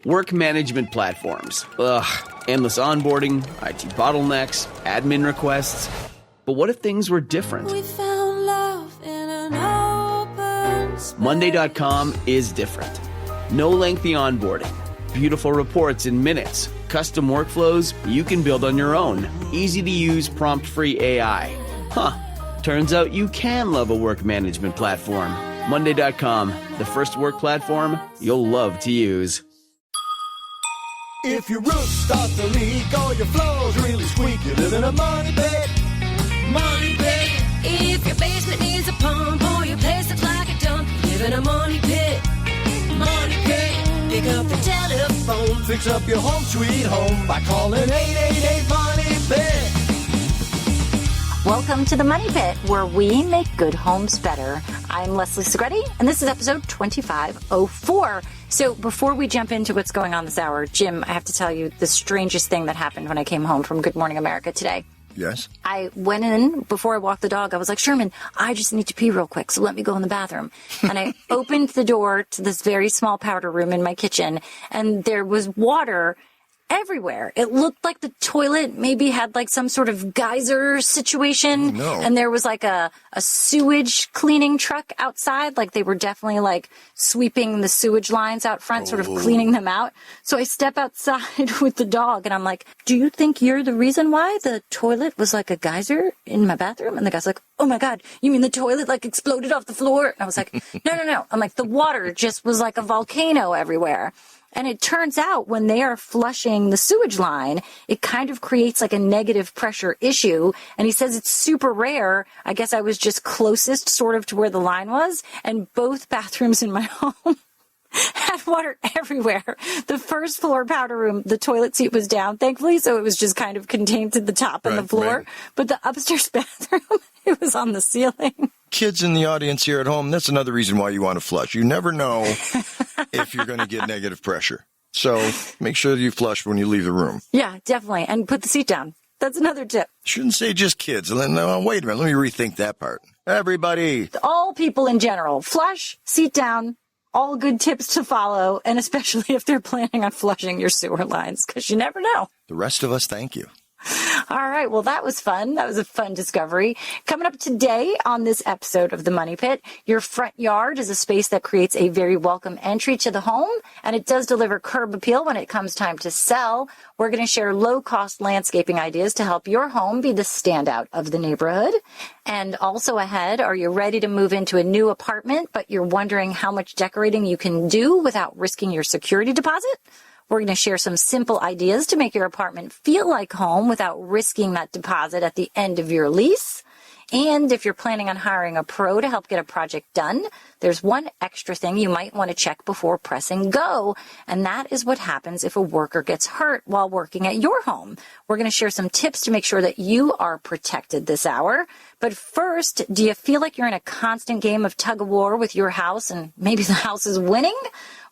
Work management platforms. Ugh, endless onboarding, IT bottlenecks, admin requests. But what if things were different? We found love in an open space. Monday.com is different. No lengthy onboarding. Beautiful reports in minutes. Custom workflows you can build on your own. Easy to use prompt-free AI. Huh. Turns out you can love a work management platform. Monday.com, the first work platform you'll love to use. If your roof starts to leak or your floors really squeak, you live in a money pit. Money pit. If your basement needs a pump or your place looks like a dump, live in a money pit. Money pit. Pick up the telephone. Fix up your home sweet home by calling 888-MONEY-PIT. Welcome to the Money Pit, where we make good homes better. I'm Leslie Segretti, and this is episode 2504. So before we jump into what's going on this hour, Jim, I have to tell you the strangest thing that happened when I came home from Good Morning America today. Yes? I went in, before I walked the dog, I was like, Sherman, I just need to pee real quick, so let me go in the bathroom. And I opened the door to this very small powder room in my kitchen, and there was water everywhere. It looked like the toilet maybe had like some sort of geyser situation. Oh, no. And there was like a sewage cleaning truck outside. Like they were definitely like sweeping the sewage lines out front, sort of cleaning them out. So I step outside with the dog and I'm like, do you think you're the reason why the toilet was like a geyser in my bathroom? And the guy's like, oh my God, you mean the toilet like exploded off the floor? And I was like, no. I'm like, the water just was like a volcano everywhere. And it turns out when they are flushing the sewage line, it kind of creates like a negative pressure issue. And he says it's super rare. I guess I was just closest sort of to where the line was. And both bathrooms in my home had water everywhere. The first floor powder room, the toilet seat was down, thankfully. So it was just kind of contained to the top and the floor. Right. But the upstairs bathroom, it was on the ceiling. Kids in the audience here at home, that's another reason why you want to flush. You never know if you're going to get negative pressure. So make sure that you flush when you leave the room. Yeah, definitely. And put the seat down. That's another tip. Shouldn't say just kids. No, wait a minute. Let me rethink that part. Everybody. All people in general. Flush, seat down. All good tips to follow, and especially if they're planning on flushing your sewer lines, because you never know. The rest of us, thank you. All right. Well, that was fun. That was a fun discovery. Coming up today on this episode of The Money Pit, your front yard is a space that creates a very welcome entry to the home, and it does deliver curb appeal when it comes time to sell. We're going to share low-cost landscaping ideas to help your home be the standout of the neighborhood. And also ahead, are you ready to move into a new apartment, but you're wondering how much decorating you can do without risking your security deposit? We're going to share some simple ideas to make your apartment feel like home without risking that deposit at the end of your lease. And if you're planning on hiring a pro to help get a project done, there's one extra thing you might want to check before pressing go, and that is what happens if a worker gets hurt while working at your home. We're going to share some tips to make sure that you are protected this hour. But first, do you feel like you're in a constant game of tug-of-war with your house and maybe the house is winning?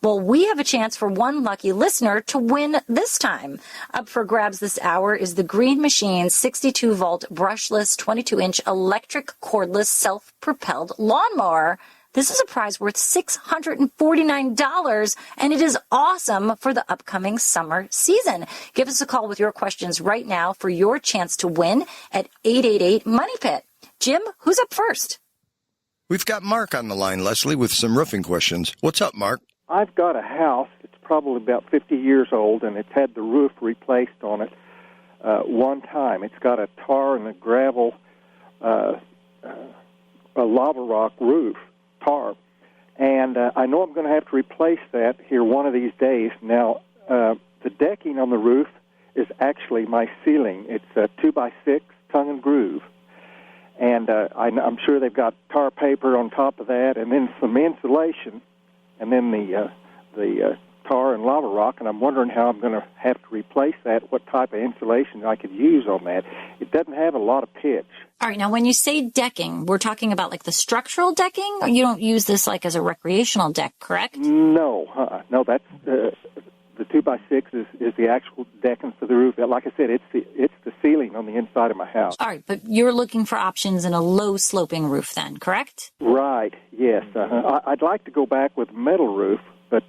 Well, we have a chance for one lucky listener to win this time. Up for grabs this hour is the Green Machine 62-volt brushless 22-inch electric cordless self-propelled lawnmower. This is a prize worth $649, and it is awesome for the upcoming summer season. Give us a call with your questions right now for your chance to win at 888-MONEY-PIT. Jim, who's up first? We've got Mark on the line, Leslie, with some roofing questions. What's up, Mark? I've got a house that's probably about 50 years old, and it's had the roof replaced on it one time. It's got a tar and a gravel, a lava rock roof, tar. And I know I'm going to have to replace that here one of these days. Now, the decking on the roof is actually my ceiling. It's a 2x6 tongue and groove. And I'm sure they've got tar paper on top of that, and then some insulation, and then the tar and lava rock, and I'm wondering how I'm going to have to replace that, what type of insulation I could use on that. It doesn't have a lot of pitch. All right, now when you say decking, we're talking about like the structural decking, or you don't use this like as a recreational deck, correct? No, no, that's the 2x6 is the actual decking for the roof. Like I said, it's the ceiling on the inside of my house. All right, but you're looking for options in a low-sloping roof then, correct? Right, yes. I'd like to go back with a metal roof, but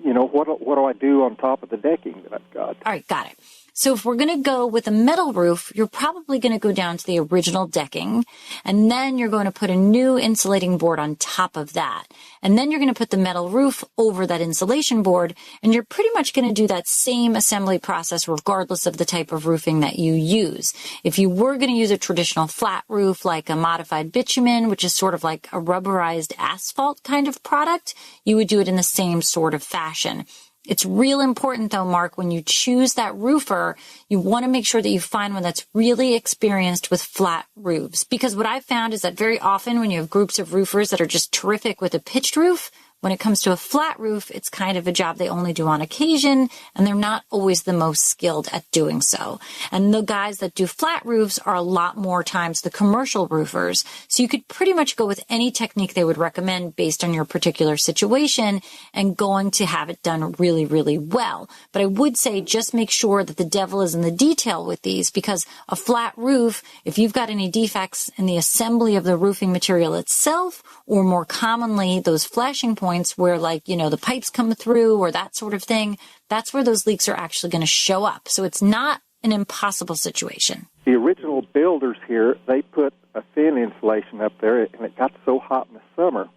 what do I do on top of the decking that I've got? All right, got it. So if we're going to go with a metal roof, you're probably going to go down to the original decking, and then you're going to put a new insulating board on top of that. And then you're going to put the metal roof over that insulation board, and you're pretty much going to do that same assembly process regardless of the type of roofing that you use. If you were going to use a traditional flat roof like a modified bitumen, which is sort of like a rubberized asphalt kind of product, you would do it in the same sort of fashion. It's real important, though, Mark, when you choose that roofer, you want to make sure that you find one that's really experienced with flat roofs. Because what I've found is that very often when you have groups of roofers that are just terrific with a pitched roof, when it comes to a flat roof, it's kind of a job they only do on occasion, and they're not always the most skilled at doing so. And the guys that do flat roofs are a lot more times the commercial roofers. So you could pretty much go with any technique they would recommend based on your particular situation and going to have it done really, really well. But I would say just make sure that the devil is in the detail with these, because a flat roof, if you've got any defects in the assembly of the roofing material itself, or more commonly those flashing points where the pipes come through or that sort of thing, that's where those leaks are actually going to show up. So it's not an impossible situation. The original builders here, they put a thin insulation up there, and it got so hot in the summer,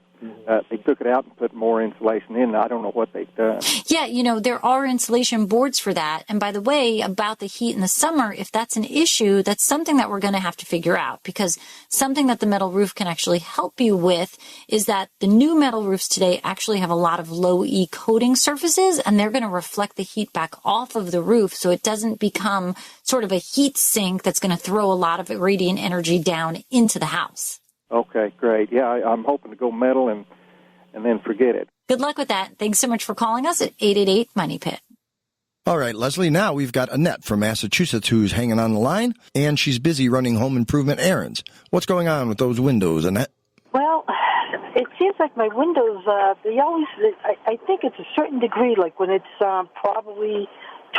they took it out and put more insulation in. I don't know what they've done. Yeah, there are insulation boards for that. And by the way, about the heat in the summer, if that's an issue, that's something that we're going to have to figure out, because something that the metal roof can actually help you with is that the new metal roofs today actually have a lot of low E coating surfaces, and they're going to reflect the heat back off of the roof so it doesn't become sort of a heat sink that's going to throw a lot of radiant energy down into the house. Okay, great. Yeah, I'm hoping to go metal and then forget it. Good luck with that. Thanks so much for calling us at 888-MONEY-PIT. All right, Leslie, now we've got Annette from Massachusetts who's hanging on the line, and she's busy running home improvement errands. What's going on with those windows, Annette? Well, it seems like my windows, I think it's a certain degree, like when it's probably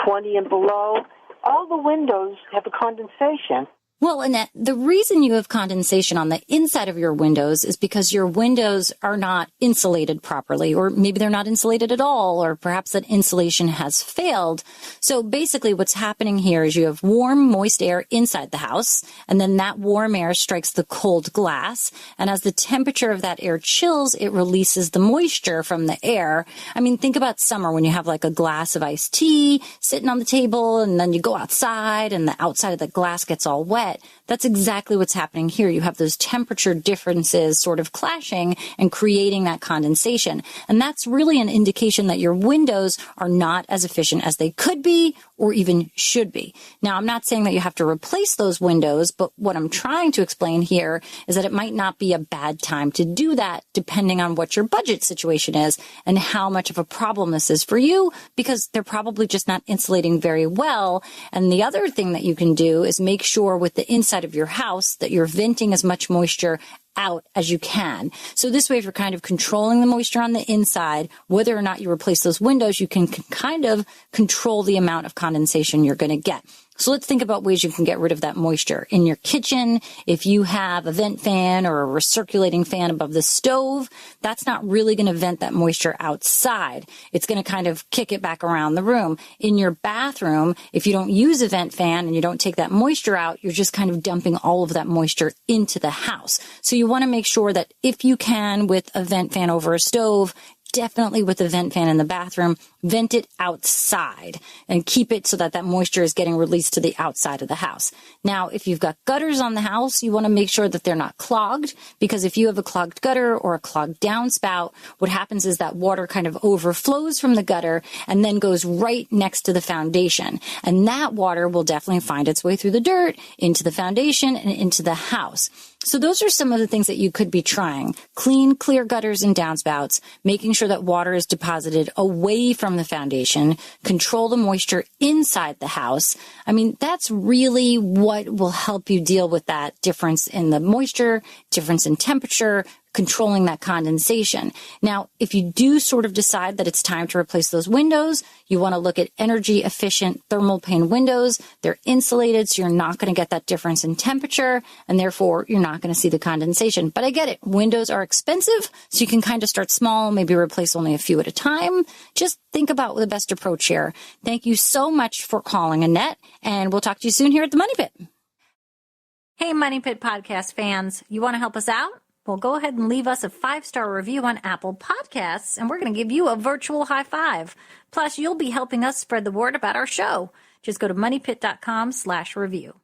20 and below, all the windows have a condensation. Well, Annette, the reason you have condensation on the inside of your windows is because your windows are not insulated properly, or maybe they're not insulated at all, or perhaps that insulation has failed. So basically what's happening here is you have warm, moist air inside the house, and then that warm air strikes the cold glass. And as the temperature of that air chills, it releases the moisture from the air. I mean, think about summer when you have like a glass of iced tea sitting on the table, and then you go outside and the outside of the glass gets all wet. That's exactly what's happening here. You have those temperature differences sort of clashing and creating that condensation. And that's really an indication that your windows are not as efficient as they could be or even should be. Now, I'm not saying that you have to replace those windows, but what I'm trying to explain here is that it might not be a bad time to do that depending on what your budget situation is and how much of a problem this is for you, because they're probably just not insulating very well. And the other thing that you can do is make sure with the inside of your house that you're venting as much moisture out as you can. So this way, if you're kind of controlling the moisture on the inside, whether or not you replace those windows, you can kind of control the amount of condensation you're going to get. So let's think about ways you can get rid of that moisture. In your kitchen, if you have a vent fan or a recirculating fan above the stove, that's not really going to vent that moisture outside. It's going to kind of kick it back around the room. In your bathroom, if you don't use a vent fan and you don't take that moisture out, you're just kind of dumping all of that moisture into the house. So you want to make sure that if you can, with a vent fan over a stove, definitely with the vent fan in the bathroom, vent it outside and keep it so that that moisture is getting released to the outside of the house. Now, if you've got gutters on the house, you want to make sure that they're not clogged, because if you have a clogged gutter or a clogged downspout, what happens is that water kind of overflows from the gutter and then goes right next to the foundation. And that water will definitely find its way through the dirt, into the foundation, and into the house. So those are some of the things that you could be trying. Clean, clear gutters and downspouts, making sure that water is deposited away from the foundation, control the moisture inside the house. I mean, that's really what will help you deal with that difference in the moisture, difference in temperature, controlling that condensation. Now, if you do sort of decide that it's time to replace those windows, you want to look at energy efficient thermal pane windows. They're insulated, so you're not going to get that difference in temperature, and therefore you're not going to see the condensation. But I get it. Windows are expensive, so you can kind of start small, maybe replace only a few at a time. Just think about the best approach here. Thank you so much for calling, Annette, and we'll talk to you soon here at the Money Pit. Hey, Money Pit podcast fans, you want to help us out? Well, go ahead and leave us a 5-star review on Apple Podcasts, and we're going to give you a virtual high five. Plus, you'll be helping us spread the word about our show. Just go to moneypit.com/review.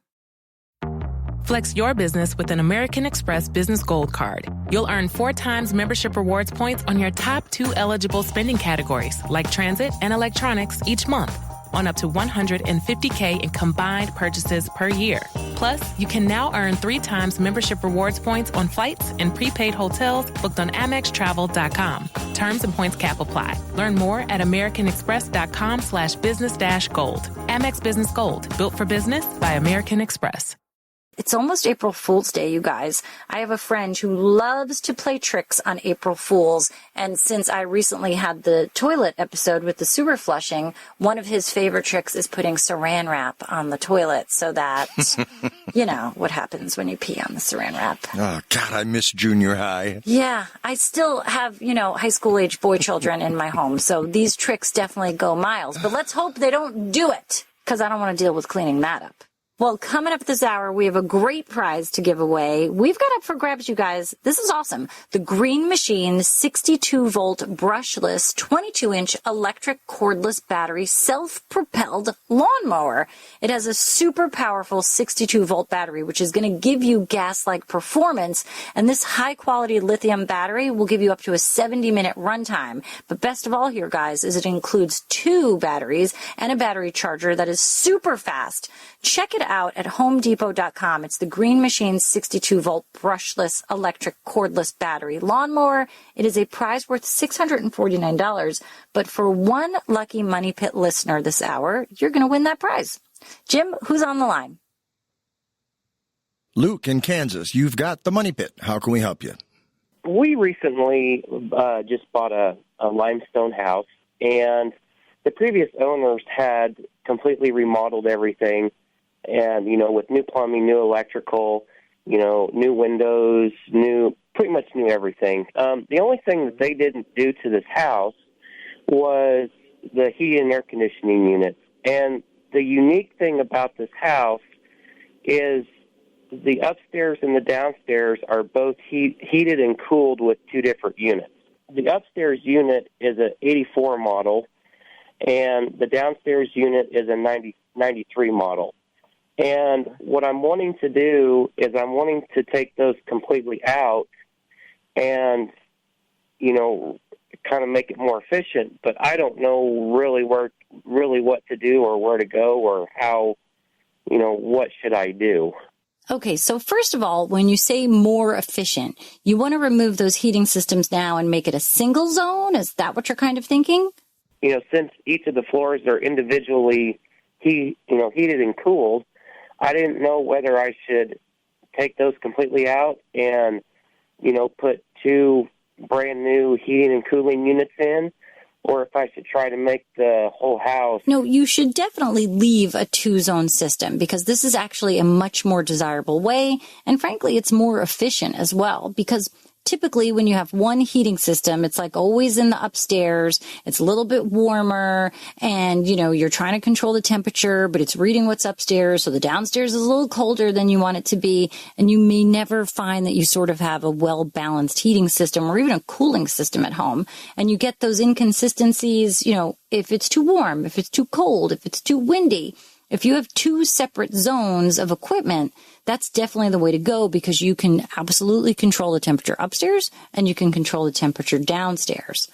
Flex your business with an American Express Business Gold Card. You'll earn 4 times membership rewards points on your top 2 eligible spending categories, like transit and electronics, each month, on up to $150K in combined purchases per year. Plus, you can now earn 3 times membership rewards points on flights and prepaid hotels booked on AmexTravel.com. Terms and points cap apply. Learn more at AmericanExpress.com/business-gold. Amex Business Gold, built for business by American Express. It's almost April Fool's Day, you guys. I have a friend who loves to play tricks on April Fools, and since I recently had the toilet episode with the sewer flushing, one of his favorite tricks is putting saran wrap on the toilet so that, you know, what happens when you pee on the saran wrap. Oh, God, I miss junior high. Yeah, I still have, you know, high school-age boy children in my home, so these tricks definitely go miles. But let's hope they don't do it, because I don't want to deal with cleaning that up. Well, coming up this hour, we have a great prize to give away. We've got up for grabs, you guys. This is awesome. The Green Machine 62-volt brushless 22-inch electric cordless battery self-propelled lawnmower. It has a super powerful 62-volt battery, which is going to give you gas-like performance. And this high-quality lithium battery will give you up to a 70-minute runtime. But best of all here, guys, is it includes 2 batteries and a battery charger that is super fast. Check it out at HomeDepot.com. It's the Green Machine 62-volt brushless electric cordless battery lawnmower. It is a prize worth $649, but for one lucky Money Pit listener this hour, you're going to win that prize. Jim, who's on the line? Luke in Kansas, you've got the Money Pit. How can we help you? We recently just bought a limestone house, and the previous owners had completely remodeled everything. And, you know, with new plumbing, new electrical, you know, new windows, pretty much new everything. The only thing that they didn't do to this house was the heating and air conditioning units. And the unique thing about this house is the upstairs and the downstairs are both heated and cooled with 2 different units. The upstairs unit is an 84 model, and the downstairs unit is a 93 model. And what I'm wanting to do is I'm wanting to take those completely out and, you know, kind of make it more efficient. But I don't know really what to do or where to go or how, you know, what should I do? Okay, so first of all, when you say more efficient, you want to remove those heating systems now and make it a single zone? Is that what you're kind of thinking? You know, since each of the floors are individually heated and cooled, I didn't know whether I should take those completely out and, you know, put 2 brand new heating and cooling units in, or if I should try to make the whole house. No, you should definitely leave a 2-zone system because this is actually a much more desirable way. And frankly, it's more efficient as well because typically when you have one heating system, it's like always in the upstairs. It's a little bit warmer and, you know, you're trying to control the temperature, but it's reading what's upstairs. So the downstairs is a little colder than you want it to be. And you may never find that you sort of have a well-balanced heating system or even a cooling system at home. And you get those inconsistencies, you know, if it's too warm, if it's too cold, if it's too windy. If you have 2 separate zones of equipment, that's definitely the way to go because you can absolutely control the temperature upstairs and you can control the temperature downstairs.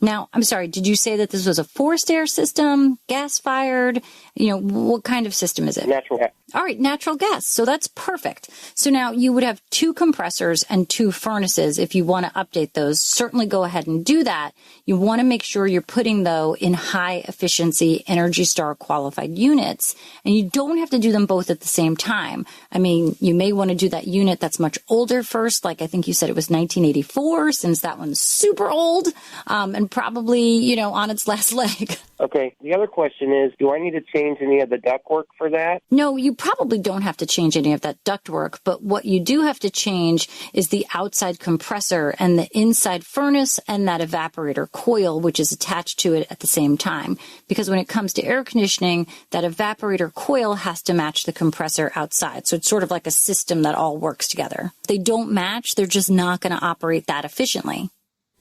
Now, I'm sorry, did you say that this was a forced air system, gas-fired? What kind of system is it? Natural gas. All right, natural gas. So that's perfect. So now you would have 2 compressors and 2 furnaces. If you want to update those, certainly go ahead and do that. You want to make sure you're putting, though, in high efficiency Energy Star qualified units. And you don't have to do them both at the same time. I mean, you may want to do that unit that's much older first, like I think you said it was 1984, since that one's super old and probably, on its last leg. Okay. The other question is, do I need to change any of the ductwork for that? No, you probably don't have to change any of that ductwork, but what you do have to change is the outside compressor and the inside furnace and that evaporator coil, which is attached to it at the same time. Because when it comes to air conditioning, that evaporator coil has to match the compressor outside. So it's sort of like a system that all works together. If they don't match, they're just not going to operate that efficiently.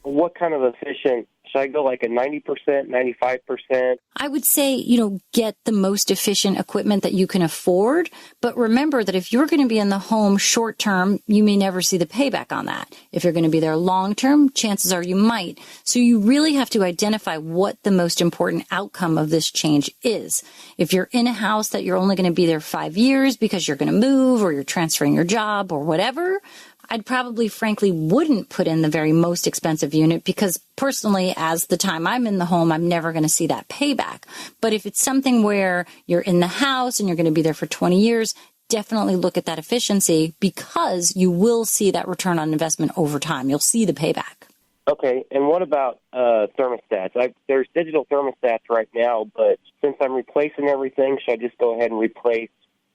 What kind of efficient? Should I go like a 90%, 95%? I would say, get the most efficient equipment that you can afford. But remember that if you're going to be in the home short term, you may never see the payback on that. If you're going to be there long term, chances are you might. So you really have to identify what the most important outcome of this change is. If you're in a house that you're only going to be there 5 years because you're going to move or you're transferring your job or whatever, I'd probably, frankly, wouldn't put in the very most expensive unit because personally, as the time I'm in the home, I'm never going to see that payback. But if it's something where you're in the house and you're going to be there for 20 years, definitely look at that efficiency because you will see that return on investment over time. You'll see the payback. Okay, and what about thermostats? There's digital thermostats right now, but since I'm replacing everything, should I just go ahead and replace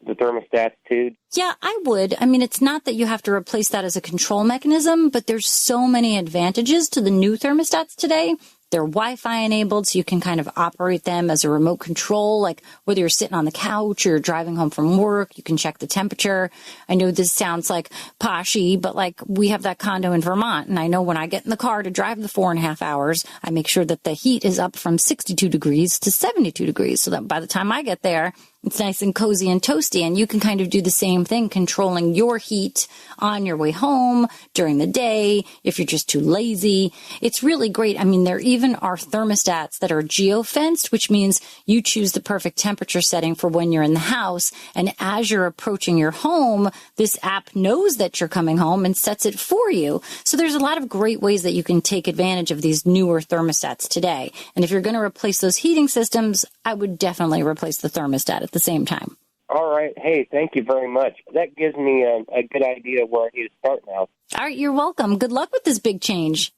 the thermostats too? Yeah, I would. I mean, it's not that you have to replace that as a control mechanism, but there's so many advantages to the new thermostats today. They're Wi-Fi enabled, so you can kind of operate them as a remote control, like whether you're sitting on the couch or you're driving home from work, you can check the temperature. I know this sounds like poshy, but like we have that condo in Vermont, and I know when I get in the car to drive the 4.5 hours, I make sure that the heat is up from 62 degrees to 72 degrees, so that by the time I get there, it's nice and cozy and toasty, and you can kind of do the same thing, controlling your heat on your way home, during the day, if you're just too lazy. It's really great. I mean, there even are thermostats that are geo-fenced, which means you choose the perfect temperature setting for when you're in the house, and as you're approaching your home, this app knows that you're coming home and sets it for you. So there's a lot of great ways that you can take advantage of these newer thermostats today. And if you're going to replace those heating systems, I would definitely replace the thermostat at the same time. All right. Hey, thank you very much. That gives me a good idea where I need to start now. All right, you're welcome. Good luck with this big change.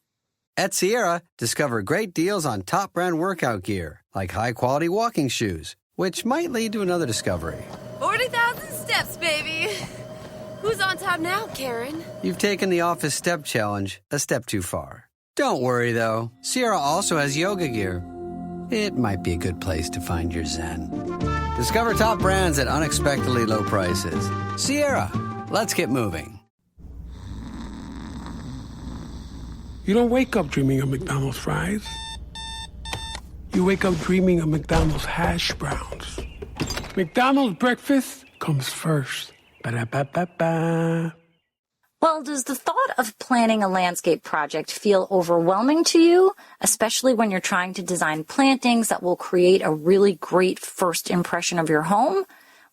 At Sierra, discover great deals on top brand workout gear, like high-quality walking shoes, which might lead to another discovery. 40,000 steps, baby. Who's on top now, Karen? You've taken the office step challenge a step too far. Don't worry, though. Sierra also has yoga gear. It might be a good place to find your zen. Discover top brands at unexpectedly low prices. Sierra, let's get moving. You don't wake up dreaming of McDonald's fries. You wake up dreaming of McDonald's hash browns. McDonald's breakfast comes first. Ba-da-ba-ba-ba. Well, does the thought of planning a landscape project feel overwhelming to you, especially when you're trying to design plantings that will create a really great first impression of your home?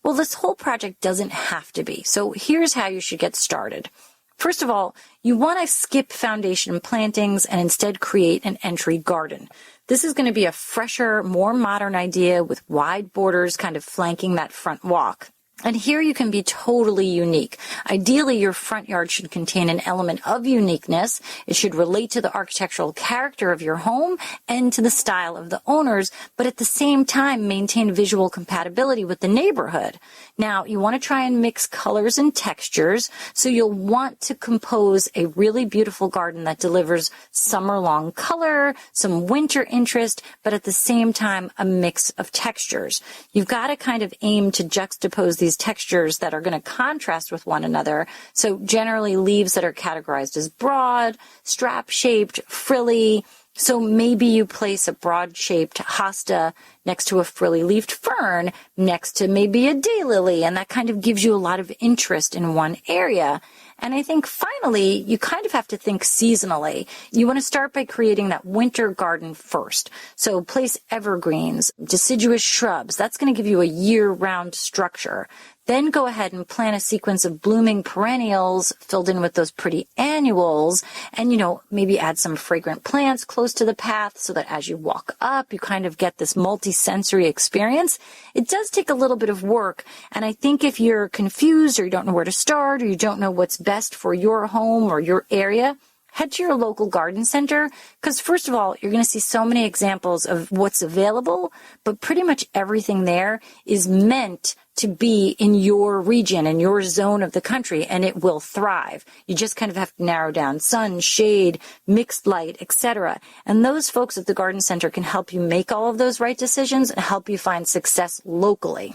Well, this whole project doesn't have to be. So here's how you should get started. First of all, you want to skip foundation plantings and instead create an entry garden. This is going to be a fresher, more modern idea with wide borders kind of flanking that front walk. And here you can be totally unique. Ideally, your front yard should contain an element of uniqueness. It should relate to the architectural character of your home and to the style of the owners, but at the same time, maintain visual compatibility with the neighborhood. Now, you want to try and mix colors and textures, so you'll want to compose a really beautiful garden that delivers summer-long color, some winter interest, but at the same time, a mix of textures. You've got to kind of aim to juxtapose these textures that are going to contrast with one another. So generally leaves that are categorized as broad, strap-shaped, frilly, So maybe you place a broad-shaped hosta next to a frilly-leafed fern, next to maybe a daylily, and that kind of gives you a lot of interest in one area. And I think finally, you kind of have to think seasonally. You want to start by creating that winter garden first. So place evergreens, deciduous shrubs. That's going to give you a year-round structure. Then go ahead and plant a sequence of blooming perennials filled in with those pretty annuals, and, maybe add some fragrant plants close to the path so that as you walk up, you kind of get this multi-sensory experience. It does take a little bit of work, and I think if you're confused or you don't know where to start or you don't know what's best for your home or your area, head to your local garden center, because first of all, you're going to see so many examples of what's available, but pretty much everything there is meant to be in your region, in your zone of the country, and it will thrive. You just kind of have to narrow down sun, shade, mixed light, etc. And those folks at the garden center can help you make all of those right decisions and help you find success locally.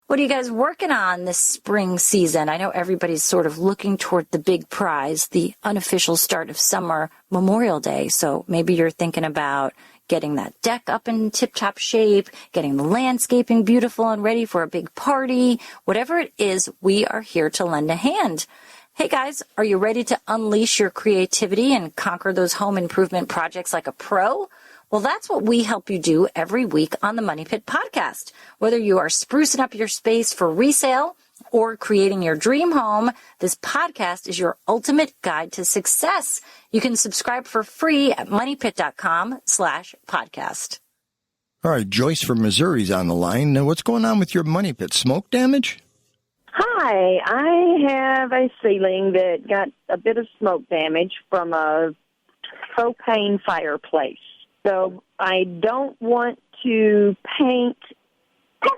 What are you guys working on this spring season? I know everybody's sort of looking toward the big prize, the unofficial start of summer, Memorial Day. So maybe you're thinking about getting that deck up in tip-top shape, getting the landscaping beautiful and ready for a big party. Whatever it is, we are here to lend a hand. Hey guys, are you ready to unleash your creativity and conquer those home improvement projects like a pro? Well, that's what we help you do every week on the Money Pit podcast. Whether you are sprucing up your space for resale or creating your dream home, this podcast is your ultimate guide to success. You can subscribe for free at moneypit.com/podcast. All right, Joyce from Missouri's on the line. Now, what's going on with your Money Pit? Smoke damage? Hi, I have a ceiling that got a bit of smoke damage from a propane fireplace. So I don't want to paint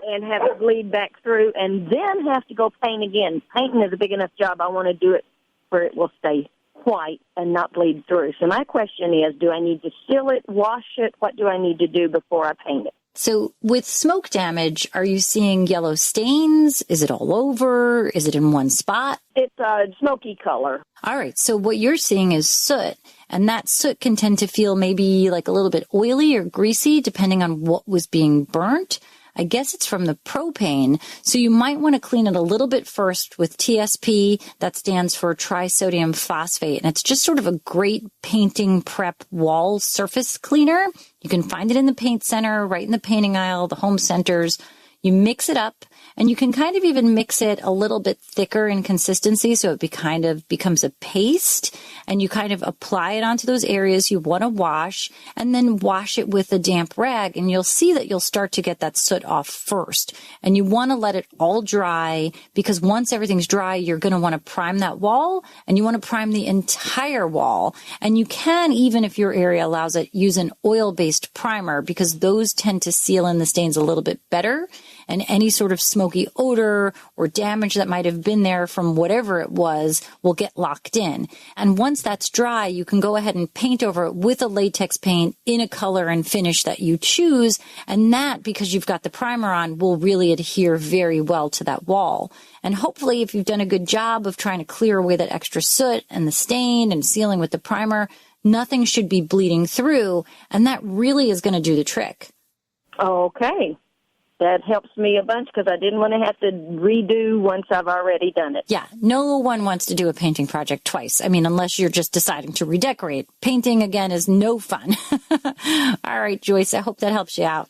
and have it bleed back through and then have to go paint again. Painting is a big enough job. I want to do it where it will stay white and not bleed through. So my question is, do I need to seal it, wash it? What do I need to do before I paint it? So with smoke damage, are you seeing yellow stains? Is it all over? Is it in one spot? It's a smoky color. All right. So what you're seeing is soot. And that soot can tend to feel maybe like a little bit oily or greasy, depending on what was being burnt. I guess it's from the propane. So you might want to clean it a little bit first with TSP. That stands for trisodium phosphate. And it's just sort of a great painting prep wall surface cleaner. You can find it in the paint center, right in the painting aisle, the home centers. You mix it up, and you can kind of even mix it a little bit thicker in consistency so it kind of becomes a paste, and you kind of apply it onto those areas you want to wash, and then wash it with a damp rag, and you'll see that you'll start to get that soot off first. And you want to let it all dry, because once everything's dry, you're going to want to prime that wall, and you want to prime the entire wall. And you can, even if your area allows it, use an oil-based primer, because those tend to seal in the stains a little bit better. And any sort of smoky odor or damage that might have been there from whatever it was will get locked in. And once that's dry, you can go ahead and paint over it with a latex paint in a color and finish that you choose. And that, because you've got the primer on, will really adhere very well to that wall. And hopefully, if you've done a good job of trying to clear away that extra soot and the stain and sealing with the primer, nothing should be bleeding through. And that really is going to do the trick. Okay. That helps me a bunch because I didn't want to have to redo once I've already done it. Yeah, no one wants to do a painting project twice. I mean, unless you're just deciding to redecorate. Painting, again, is no fun. All right, Joyce, I hope that helps you out.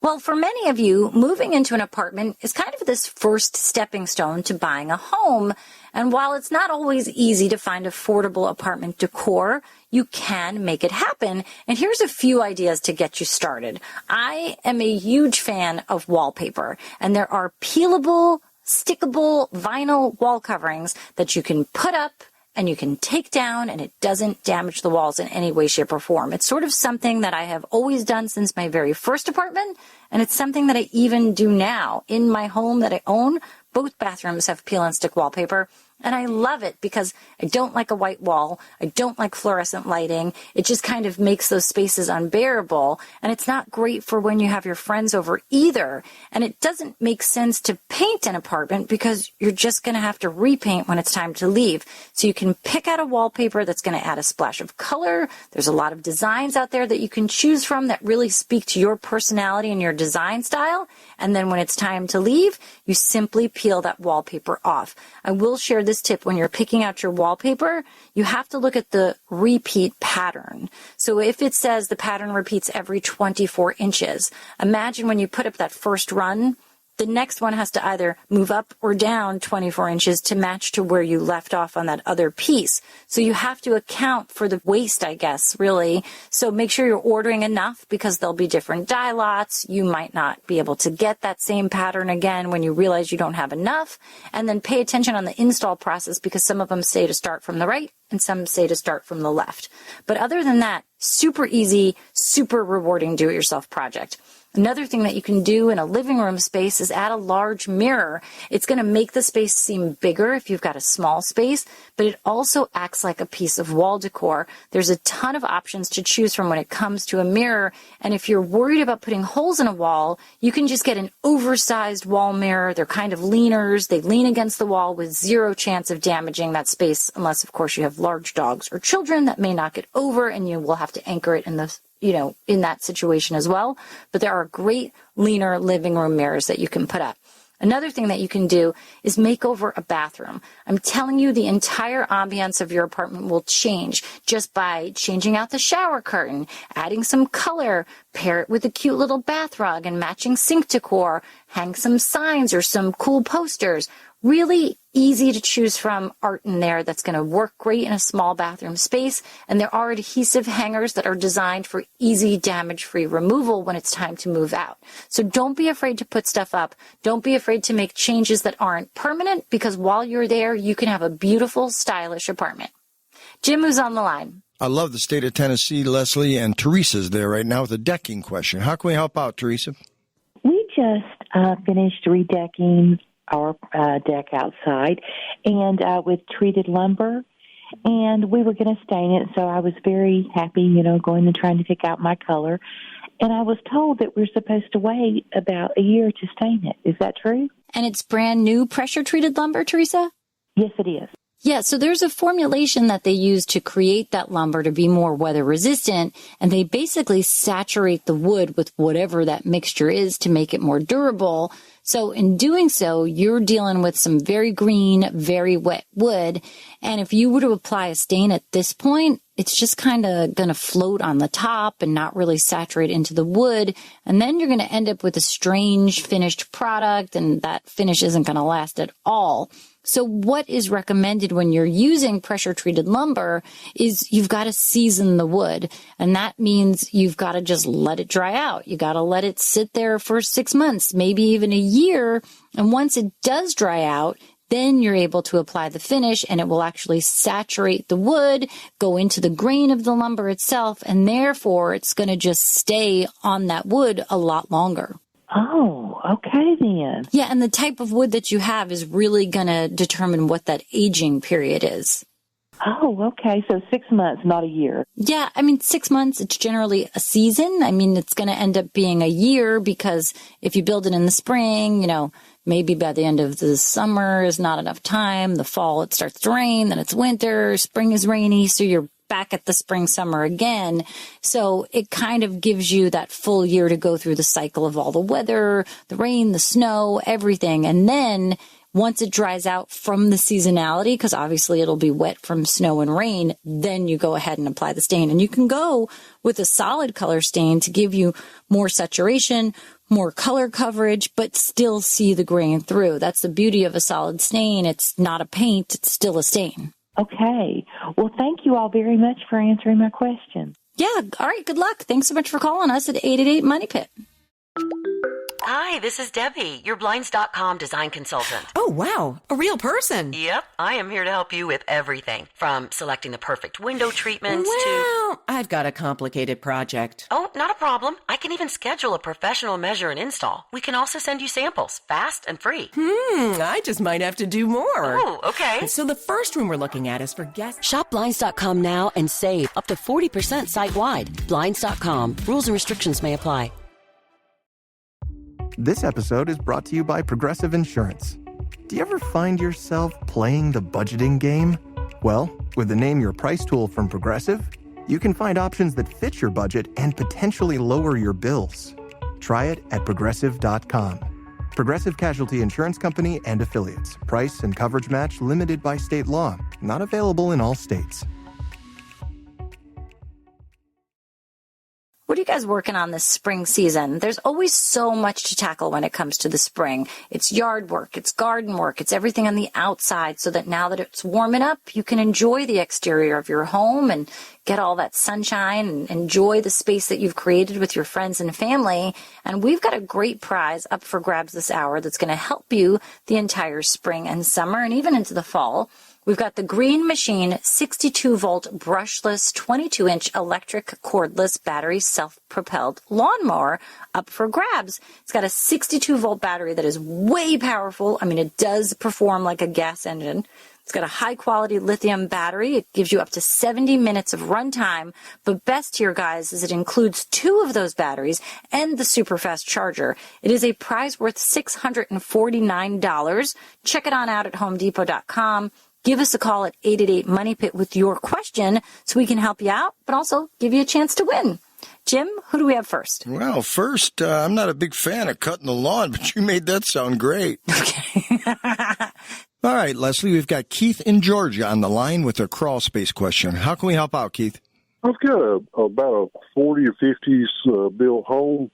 Well, for many of you, moving into an apartment is kind of this first stepping stone to buying a home. And while it's not always easy to find affordable apartment decor, you can make it happen. And here's a few ideas to get you started. I am a huge fan of wallpaper, and there are peelable, stickable vinyl wall coverings that you can put up and you can take down, and it doesn't damage the walls in any way, shape, or form. It's sort of something that I have always done since my very first apartment, and it's something that I even do now. In my home that I own, both bathrooms have peel and stick wallpaper, And I love it because I don't like a white wall. I don't like fluorescent lighting. It just kind of makes those spaces unbearable. And it's not great for when you have your friends over either. And it doesn't make sense to paint an apartment because you're just going to have to repaint when it's time to leave. So you can pick out a wallpaper that's going to add a splash of color. There's a lot of designs out there that you can choose from that really speak to your personality and your design style. And then when it's time to leave, you simply peel that wallpaper off. I will share this tip. When you're picking out your wallpaper, you have to look at the repeat pattern. So if it says the pattern repeats every 24 inches, imagine when you put up that first run, the next one has to either move up or down 24 inches to match to where you left off on that other piece. So you have to account for the waste, I guess, really. So make sure you're ordering enough because there'll be different dye lots. You might not be able to get that same pattern again when you realize you don't have enough. And then pay attention on the install process because some of them say to start from the right and some say to start from the left. But other than that, super easy, super rewarding do-it-yourself project. Another thing that you can do in a living room space is add a large mirror. It's going to make the space seem bigger if you've got a small space, but it also acts like a piece of wall decor. There's a ton of options to choose from when it comes to a mirror. And if you're worried about putting holes in a wall, you can just get an oversized wall mirror. They're kind of leaners. They lean against the wall with zero chance of damaging that space, unless, of course, you have large dogs or children that may knock it over and you will have to anchor it in the in that situation as well. But there are great leaner living room mirrors that you can put up. Another thing that you can do is make over a bathroom. I'm telling you, the entire ambiance of your apartment will change just by changing out the shower curtain, adding some color, pair it with a cute little bath rug and matching sink decor, hang some signs or some cool posters. Really easy to choose from art in there that's going to work great in a small bathroom space. And there are adhesive hangers that are designed for easy damage-free removal when it's time to move out. So don't be afraid to put stuff up. Don't be afraid to make changes that aren't permanent because while you're there, you can have a beautiful, stylish apartment. Jim, who's on the line? I love the state of Tennessee, Leslie, and Teresa's there right now with a decking question. How can we help out, Teresa? We just finished redecking our deck outside and with treated lumber, and we were going to stain it, so I was very happy, going and trying to pick out my color. And I was told that we're supposed to wait about a year to stain it. Is that true? And it's brand new pressure-treated lumber, Teresa? Yes, it is. Yeah, so there's a formulation that they use to create that lumber to be more weather resistant, and they basically saturate the wood with whatever that mixture is to make it more durable. So in doing so, you're dealing with some very green, very wet wood, and if you were to apply a stain at this point, it's just kind of going to float on the top and not really saturate into the wood, and then you're going to end up with a strange finished product, and that finish isn't going to last at all. So what is recommended when you're using pressure-treated lumber is you've got to season the wood, and that means you've got to just let it dry out. You got to let it sit there for 6 months, maybe even a year, and once it does dry out, then you're able to apply the finish, and it will actually saturate the wood, go into the grain of the lumber itself, and therefore it's going to just stay on that wood a lot longer. Oh, okay then. Yeah, and the type of wood that you have is really going to determine what that aging period is. Oh, okay. So 6 months, not a year. Yeah, 6 months, it's generally a season. It's going to end up being a year because if you build it in the spring, maybe by the end of the summer is not enough time. The fall, it starts to rain, then it's winter, spring is rainy, so you're back at the spring, summer again. So it kind of gives you that full year to go through the cycle of all the weather, the rain, the snow, everything. And then once it dries out from the seasonality, because obviously it'll be wet from snow and rain, then you go ahead and apply the stain. And you can go with a solid color stain to give you more saturation, more color coverage, but still see the grain through. That's the beauty of a solid stain. It's not a paint, it's still a stain. Okay. Well, thank you all very much for answering my question. Yeah. All right. Good luck. Thanks so much for calling us at 888 Money Pit. Hi, this is Debbie, your Blinds.com design consultant. Oh, wow. A real person. Yep, I am here to help you with everything, from selecting the perfect window treatments Well, I've got a complicated project. Oh, not a problem. I can even schedule a professional measure and install. We can also send you samples, fast and free. I just might have to do more. Oh, okay. So the first room we're looking at is for guests. Shop Blinds.com now and save up to 40% site-wide. Blinds.com. Rules and restrictions may apply. This episode is brought to you by Progressive Insurance. Do you ever find yourself playing the budgeting game? Well, with the Name Your Price tool from Progressive, you can find options that fit your budget and potentially lower your bills. Try it at Progressive.com. Progressive Casualty Insurance Company and Affiliates. Price and coverage match limited by state law. Not available in all states. What are you guys working on this spring season? There's always so much to tackle when it comes to the spring. It's yard work, it's garden work, it's everything on the outside so that now that it's warming up, you can enjoy the exterior of your home and get all that sunshine and enjoy the space that you've created with your friends and family. And we've got a great prize up for grabs this hour that's going to help you the entire spring and summer and even into the fall. We've got the Green Machine 62-volt brushless 22-inch electric cordless battery self-propelled lawnmower up for grabs. It's got a 62-volt battery that is way powerful. I mean, it does perform like a gas engine. It's got a high-quality lithium battery. It gives you up to 70 minutes of runtime. But best here, guys, is it includes 2 of those batteries and the super fast charger. It is a prize worth $649. Check it on out at HomeDepot.com. Give us a call at 888-MONEY-PIT with your question so we can help you out, but also give you a chance to win. Jim, who do we have first? Well, first, I'm not a big fan of cutting the lawn, but you made that sound great. Okay. All right, Leslie, we've got Keith in Georgia on the line with a crawl space question. How can we help out, Keith? I've got about a 40 or 50s built home,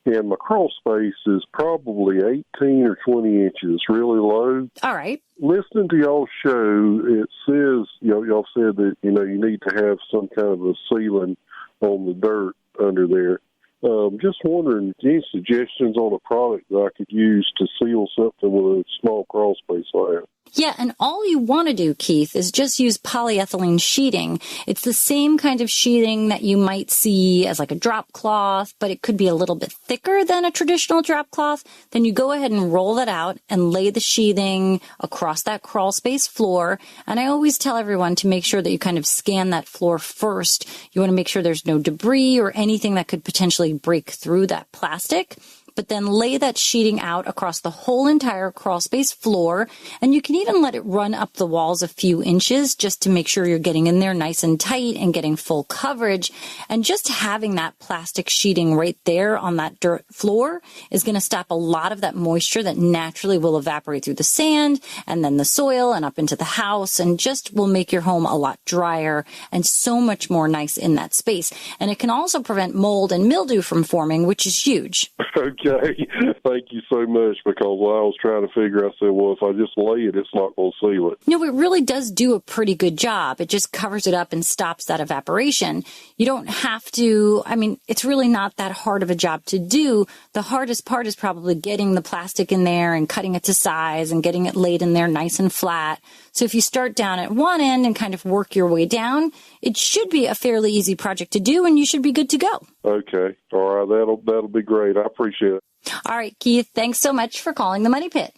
and my crawl space is probably 18 or 20 inches, really low. All right. Listening to y'all's show, it says, y'all said that, you need to have some kind of a sealing on the dirt under there. Just wondering, any suggestions on a product that I could use to seal something with a small crawl space like that? Yeah, and all you want to do, Keith, is just use polyethylene sheeting. It's the same kind of sheeting that you might see as like a drop cloth, but it could be a little bit thicker than a traditional drop cloth. Then you go ahead and roll it out and lay the sheathing across that crawl space floor. And I always tell everyone to make sure that you kind of scan that floor first. You want to make sure there's no debris or anything that could potentially break through that plastic. But then lay that sheeting out across the whole entire crawl space floor. And you can even let it run up the walls a few inches just to make sure you're getting in there nice and tight and getting full coverage. And just having that plastic sheeting right there on that dirt floor is going to stop a lot of that moisture that naturally will evaporate through the sand and then the soil and up into the house, and just will make your home a lot drier and so much more nice in that space. And it can also prevent mold and mildew from forming, which is huge. Okay, thank you so much, because while I was trying to figure, I said, well, if I just lay it, it's not going to seal it. No, it really does do a pretty good job. It just covers it up and stops that evaporation. You don't have to, it's really not that hard of a job to do. The hardest part is probably getting the plastic in there and cutting it to size and getting it laid in there nice and flat. So if you start down at one end and kind of work your way down, it should be a fairly easy project to do, and you should be good to go. Okay. All right. That'll be great. I appreciate it. All right, Keith, thanks so much for calling the Money Pit.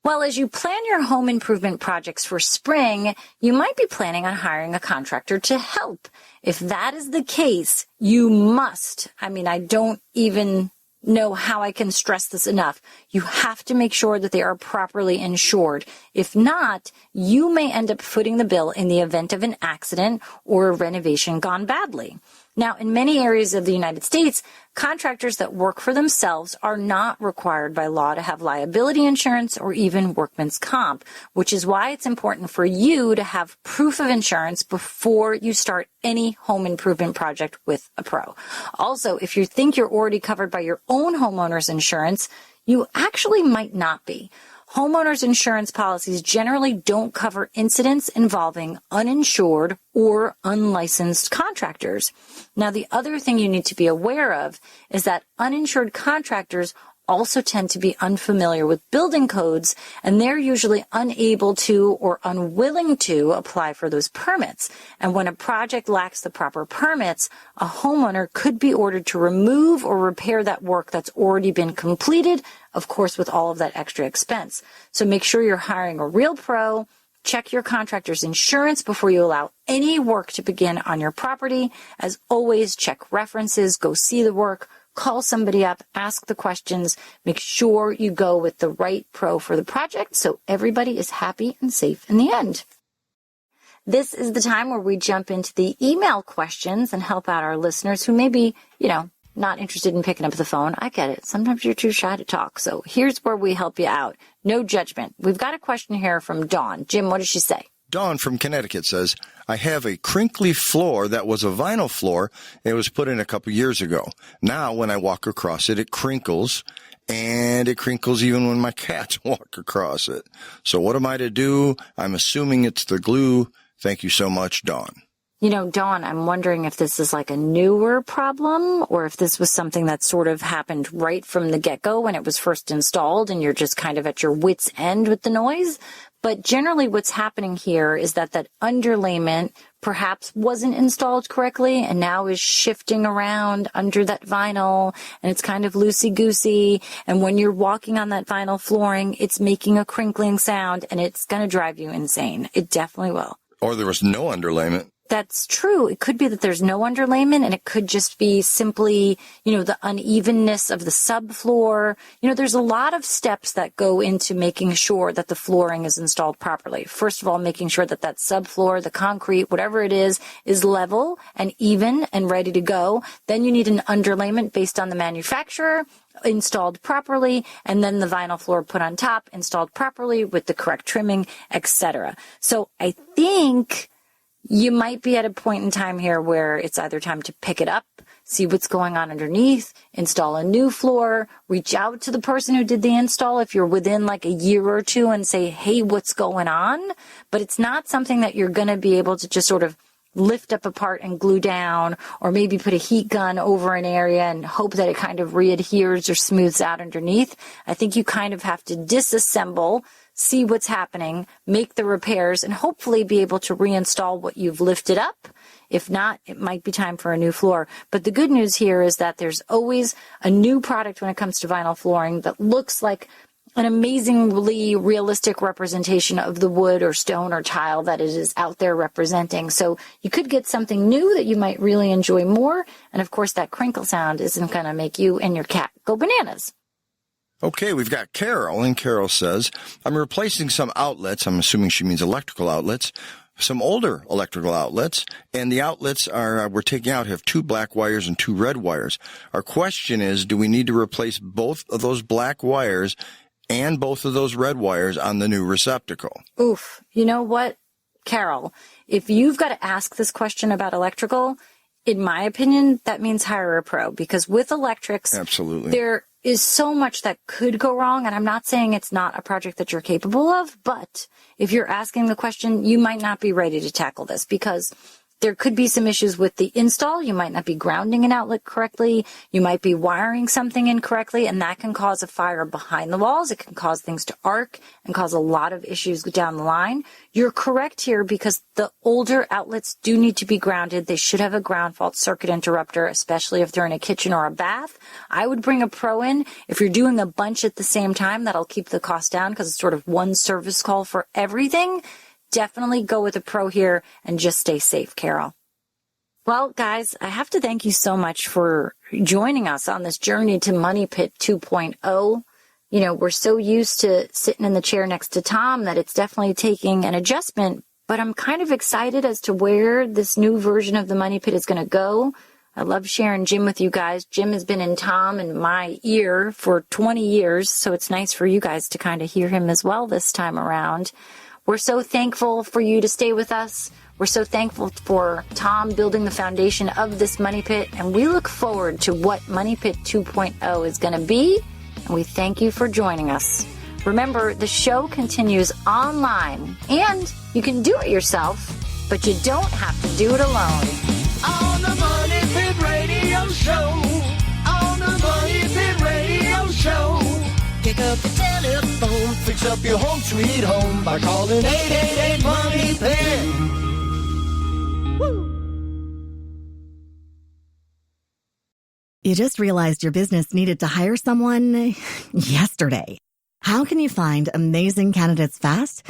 Well, as you plan your home improvement projects for spring, you might be planning on hiring a contractor to help. If that is the case, you must. I don't even know how I can stress this enough. You have to make sure that they are properly insured. If not, you may end up footing the bill in the event of an accident or a renovation gone badly. Now, in many areas of the United States, contractors that work for themselves are not required by law to have liability insurance or even workman's comp, which is why it's important for you to have proof of insurance before you start any home improvement project with a pro. Also, if you think you're already covered by your own homeowner's insurance, you actually might not be. Homeowners insurance policies generally don't cover incidents involving uninsured or unlicensed contractors. Now, the other thing you need to be aware of is that uninsured contractors also tend to be unfamiliar with building codes, and they're usually unable to or unwilling to apply for those permits. And when a project lacks the proper permits, a homeowner could be ordered to remove or repair that work that's already been completed, of course, with all of that extra expense. So make sure you're hiring a real pro. Check your contractor's insurance before you allow any work to begin on your property. As always, check references, go see the work, call somebody up, ask the questions, make sure you go with the right pro for the project so everybody is happy and safe in the end. This is the time where we jump into the email questions and help out our listeners who may be, not interested in picking up the phone. I get it. Sometimes you're too shy to talk. So here's where we help you out. No judgment. We've got a question here from Dawn. Jim, what does she say? Dawn from Connecticut says, I have a crinkly floor that was a vinyl floor. It was put in a couple years ago. Now, when I walk across it, it crinkles, and it crinkles even when my cats walk across it. So what am I to do? I'm assuming it's the glue. Thank you so much, Dawn. Dawn, I'm wondering if this is like a newer problem or if this was something that sort of happened right from the get-go when it was first installed and you're just kind of at your wit's end with the noise. But generally what's happening here is that underlayment perhaps wasn't installed correctly and now is shifting around under that vinyl, and it's kind of loosey-goosey. And when you're walking on that vinyl flooring, it's making a crinkling sound, and it's going to drive you insane. It definitely will. Or there was no underlayment. That's true. It could be that there's no underlayment, and it could just be simply, the unevenness of the subfloor. There's a lot of steps that go into making sure that the flooring is installed properly. First of all, making sure that subfloor, the concrete, whatever it is level and even and ready to go. Then you need an underlayment based on the manufacturer, installed properly, and then the vinyl floor put on top, installed properly with the correct trimming, etc. So I think you might be at a point in time here where it's either time to pick it up, see what's going on underneath, install a new floor, reach out to the person who did the install if you're within like a year or two and say, hey, what's going on? But it's not something that you're going to be able to just sort of lift up apart and glue down, or maybe put a heat gun over an area and hope that it kind of readheres or smooths out underneath. I think you kind of have to disassemble, see what's happening, make the repairs, and hopefully be able to reinstall what you've lifted up. If not, it might be time for a new floor. But the good news here is that there's always a new product when it comes to vinyl flooring that looks like an amazingly realistic representation of the wood or stone or tile that it is out there representing. So you could get something new that you might really enjoy more. And of course, that crinkle sound isn't going to make you and your cat go bananas. Okay, we've got Carol, and Carol says, I'm replacing some outlets. I'm assuming she means electrical outlets. Some older electrical outlets, and the outlets we're taking out have 2 black wires and 2 red wires. Our question is, do we need to replace both of those black wires and both of those red wires on the new receptacle? Oof. You know what, Carol? If you've got to ask this question about electrical, in my opinion, that means hire a pro, because with electrics, absolutely, there is so much that could go wrong. And I'm not saying it's not a project that you're capable of, but if you're asking the question, you might not be ready to tackle this, because there could be some issues with the install. You might not be grounding an outlet correctly. You might be wiring something incorrectly, and that can cause a fire behind the walls. It can cause things to arc and cause a lot of issues down the line. You're correct here, because the older outlets do need to be grounded. They should have a ground fault circuit interrupter, especially if they're in a kitchen or a bath. I would bring a pro in. If you're doing a bunch at the same time, that'll keep the cost down, because it's sort of one service call for everything. Definitely go with a pro here and just stay safe, Carol. Well, guys, I have to thank you so much for joining us on this journey to Money Pit 2.0. We're so used to sitting in the chair next to Tom that it's definitely taking an adjustment, but I'm kind of excited as to where this new version of the Money Pit is going to go. I love sharing Jim with you guys. Jim has been in Tom and my ear for 20 years, so it's nice for you guys to kind of hear him as well this time around. We're so thankful for you to stay with us. We're so thankful for Tom building the foundation of this Money Pit, and we look forward to what Money Pit 2.0 is going to be, and we thank you for joining us. Remember, the show continues online, and you can do it yourself, but you don't have to do it alone. On the Money Pit Radio Show. On the Money Pit Radio Show. Pick up the telephone. Fix up your home sweet home by calling 888-MONEY-PIT. You just realized your business needed to hire someone yesterday. How can you find amazing candidates fast?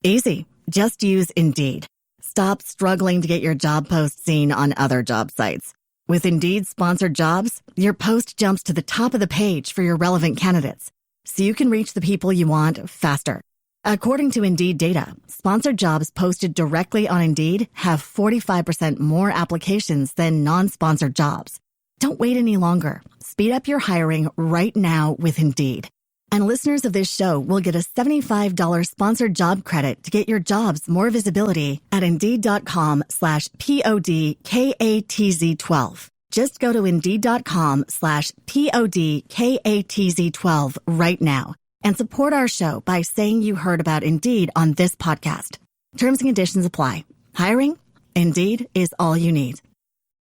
Easy. Just use Indeed. Stop struggling to get your job post seen on other job sites. With Indeed sponsored jobs, your post jumps to the top of the page for your relevant candidates, so you can reach the people you want faster. According to Indeed data, sponsored jobs posted directly on Indeed have 45% more applications than non-sponsored jobs. Don't wait any longer. Speed up your hiring right now with Indeed. And listeners of this show will get a $75 sponsored job credit to get your jobs more visibility at Indeed.com/PODKATZ12. Just go to Indeed.com/PODKATZ12 right now and support our show by saying you heard about Indeed on this podcast. Terms and conditions apply. Hiring? Indeed is all you need.